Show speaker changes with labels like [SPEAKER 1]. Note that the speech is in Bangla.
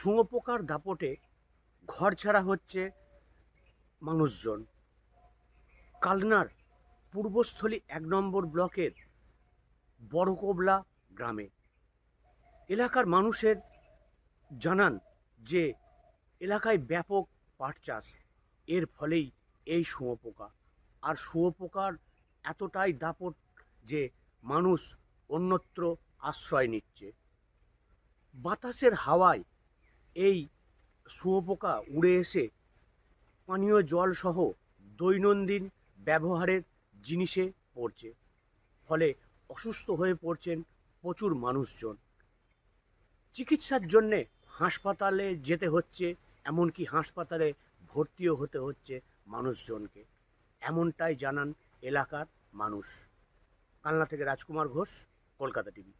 [SPEAKER 1] শুঁয়োপোকার দাপটে ঘরছাড়া হচ্ছে মানুষজন। কালনার পূর্বস্থলী ১ নম্বর ব্লকের বড়কোবলা গ্রামে এলাকার মানুষের জানান যে এলাকায় ব্যাপক পাট চাষ, এর ফলেই এই শুঁয়োপোকা। আর শুঁয়োপোকার এতটাই দাপট যে মানুষ অন্যত্র আশ্রয় নিচ্ছে। বাতাসের হাওয়ায় এই শুঁয়োপোকা উড়ে এসে পানীয় জল সহ দৈনন্দিন ব্যবহারের জিনিসে পড়ছে, ফলে অসুস্থ হয়ে পড়ছেন প্রচুর মানুষজন। চিকিৎসার জন্যে হাসপাতালে যেতে হচ্ছে, এমনকি হাসপাতালে ভর্তিও হতে হচ্ছে মানুষজনকে, এমনটাই জানান এলাকার মানুষ। কালনা থেকে রাজকুমার ঘোষ, কলকাতা টিভি।